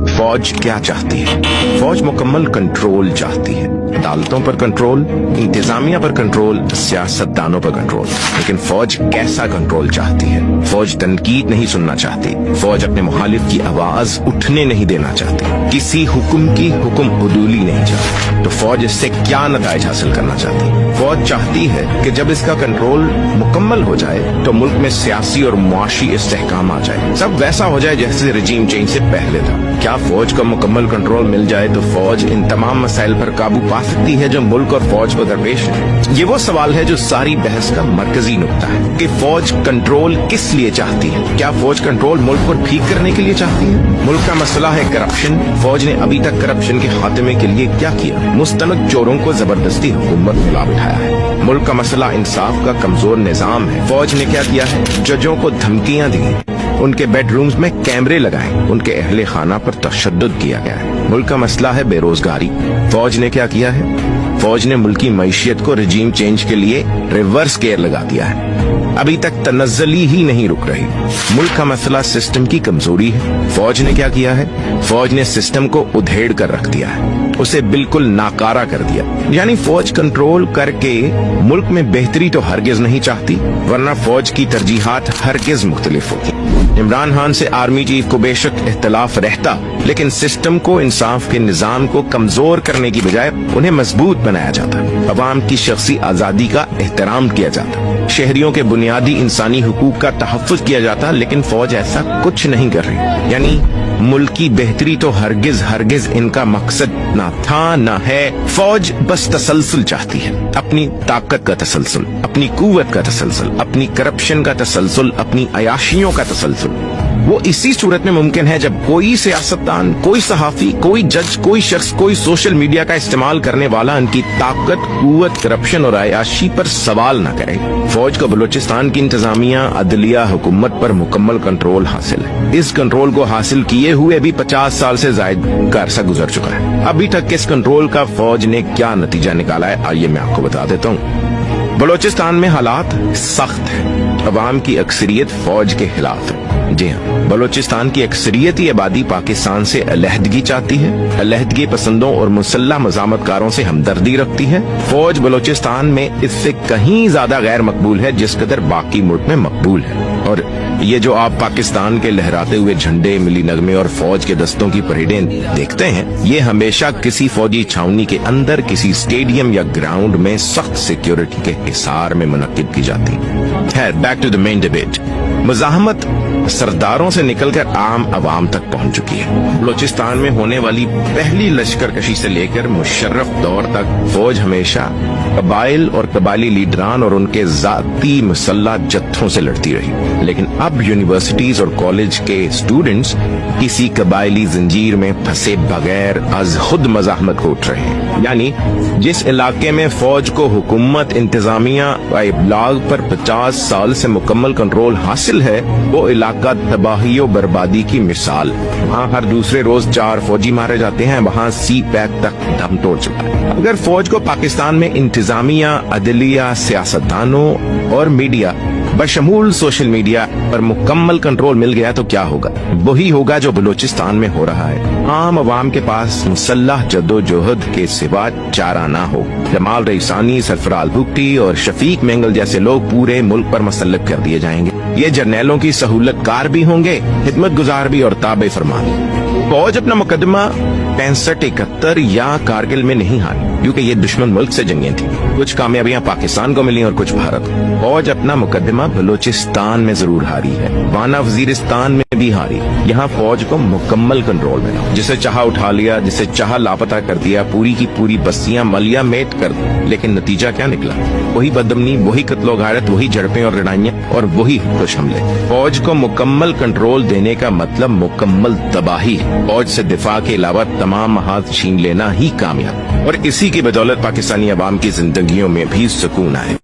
फौज क्या चाहती है? फौज मुकम्मल कंट्रोल चाहती है, अदालतों पर कंट्रोल, इंतजामिया पर कंट्रोल, सियासतदानों पर कंट्रोल। लेकिन फौज कैसा कंट्रोल चाहती है? फौज तनकीद नहीं सुनना चाहती, फौज अपने मुखालिफ की आवाज उठने नहीं देना चाहती, किसी हुक्म की हुक्म उदूली नहीं चाहती। तो फौज इससे क्या नताइज हासिल करना चाहती है? फौज चाहती है कि जब इसका कंट्रोल मुकम्मल हो जाए तो मुल्क में सियासी और मुआशी इस्तेहकाम आ जाए, सब वैसा हो जाए जैसे रजीम चेंज से पहले था। क्या फौज का मुकम्मल कंट्रोल मिल जाए तो फौज इन तमाम मसाइल पर काबू पा सकती है जो मुल्क और फौज को दरपेश है? ये वो सवाल है जो सारी बहस का मरकजी नुक्ता है कि फौज कंट्रोल किस लिए चाहती है। क्या फौज कंट्रोल मुल्क को ठीक करने के लिए चाहती है? मुल्क का मसला है करप्शन। फौज ने अभी तक करप्शन के खात्मे के लिए क्या किया? मुस्तनद चोरों को जबरदस्ती हुकूमत में ला बिठाया है। मुल्क का मसला इंसाफ का कमजोर निजाम है। फौज ने क्या किया है? जजों को धमकियां दी, उनके बेडरूम्स में कैमरे लगाए, उनके अहले खाना पर तशद्दुद किया गया है। मुल्क का मसला है बेरोजगारी। फौज ने क्या किया है? फौज ने मुल्की मईशियत को रजीम चेंज के लिए रिवर्स गियर लगा दिया है। अभी तक तनज़्ज़ुली ही नहीं रुक रही। मुल्क का मसला सिस्टम की कमजोरी है। फौज ने क्या किया है? फौज ने सिस्टम को उधेड़ कर रख दिया है, उसे बिल्कुल नाकारा कर दिया। यानी फौज कंट्रोल करके मुल्क में बेहतरी तो हरगिज नहीं चाहती, वरना फौज की तरजीहात हरगिज मुख्तलिफ होती। इमरान खान से आर्मी चीफ को बेशक इख्तलाफ रहता, लेकिन सिस्टम को, इंसाफ के निजाम को कमजोर करने की बजाय उन्हें मजबूत बनाया जाता, अवाम की शख्सी आजादी का एहतराम किया जाता, शहरियों के बुनियादी इंसानी हुकूक का तहफ़्फ़ुज़ किया जाता। लेकिन फौज ऐसा कुछ नहीं कर रही। यानी मुल्क की बेहतरी तो हरगिज इनका मकसद ना था ना है। फौज बस तसलसल चाहती है, अपनी ताकत का तसलसल, अपनी कुव्वत का तसलसल, अपनी करप्शन का तसलसल, अपनी अयाशियों का तसलसल। वो इसी सूरत में मुमकिन है जब कोई सियासतदान, कोई सहाफी, कोई जज, कोई शख्स, कोई सोशल मीडिया का इस्तेमाल करने वाला उनकी ताकत, कुव्वत, करप्शन और अयाशी पर सवाल न करे। फौज को बलूचिस्तान की इंतजामिया, अदलिया, हुकूमत पर मुकम्मल कंट्रोल हासिल है। इस कंट्रोल को हासिल किए हुए भी 50 साल से ज्यादा का अरसा गुजर चुका है। अभी तक इस कंट्रोल का फौज ने क्या नतीजा निकाला है, आइए मैं आपको बता देता हूँ। बलूचिस्तान में हालात सख्त है, अवाम की अक्सरियत फौज के खिलाफ है। जी हाँ, बलूचिस्तान की अक्सरियती आबादी पाकिस्तान से अलहदगी चाहती है, अलहदगी पसंदों और मुसल्लह मज़ामतकारों से हमदर्दी रखती है। फौज बलूचिस्तान में इससे कहीं ज्यादा गैर मकबूल है जिस कदर बाकी मुल्क में मकबूल है। और ये जो आप पाकिस्तान के लहराते हुए झंडे, मिली नगमे और फौज के दस्तों की परेडें देखते हैं, ये हमेशा किसी फौजी छावनी के अंदर, किसी स्टेडियम या ग्राउंड में सख्त सिक्योरिटी के हिसार में मुनक्किद की जाती है। Back to the main debate. मुज़ाहमत सरदारों से निकलकर आम अवाम तक पहुंच चुकी है। बलूचिस्तान में होने वाली पहली लश्करकशी से लेकर मुशर्रफ दौर तक फौज हमेशा कबाइल और कबायली लीडरान और उनके जाती मुसल्लह जत्थों से लड़ती रही। लेकिन अब यूनिवर्सिटीज और कॉलेज के स्टूडेंट्स किसी कबायली जंजीर में फंसे बगैर आज खुद मज़ाहमत को उठ रहे हैं। यानी जिस इलाके में फौज को हुकूमत, इंतजामिया व इब्लाग पर 50 साल से मुकम्मल कंट्रोल हासिल है, वो इलाका तबाही और बर्बादी की मिसाल। वहाँ हर दूसरे रोज 4 फौजी मारे जाते हैं, वहाँ सी पैक तक दम तोड़ चुका है। अगर फौज को पाकिस्तान में इंतजामिया, अदलिया, सियासतदानों और मीडिया बशमूल सोशल मीडिया पर मुकम्मल कंट्रोल मिल गया तो क्या होगा? वही होगा जो बलूचिस्तान में हो रहा है। आम अवाम के पास मुसल्लह जद्दोजहद के सिवा चारा ना हो। जमाल रईसानी, सरफराज भुट्टी और शफीक मेंगल जैसे लोग पूरे मुल्क पर मुसल्लत कर दिए जाएंगे। ये जर्नैलों की सहूलतकार भी होंगे, खिदमत गुजार भी और ताबे फरमान। फौज अपना मुकदमा 65-71 या कारगिल में नहीं हारी, क्योंकि ये दुश्मन मुल्क से जंगें थी। कुछ कामयाबियां पाकिस्तान को मिली और कुछ भारत को। फौज अपना मुकदमा बलूचिस्तान में जरूर हारी है, वाना वजीरिस्तान में भी हारी। यहाँ फौज को मुकम्मल कंट्रोल में, जिसे चाहा उठा लिया, जिसे चाहा लापता कर दिया, पूरी की पूरी बस्तियां मलिया मेट कर दी। लेकिन नतीजा क्या निकला? वही बदअमनी, वही कत्लो गारत, वही झड़पें और लड़ाइयां और वही खुश हमले। फौज को मुकम्मल कंट्रोल देने का मतलब मुकम्मल तबाही है। फौज से दिफा के अलावा तमाम महाज छीन लेना ही कामयाब, और इसी की बदौलत पाकिस्तानी अवाम की जिंदगियों में भी सुकून आए।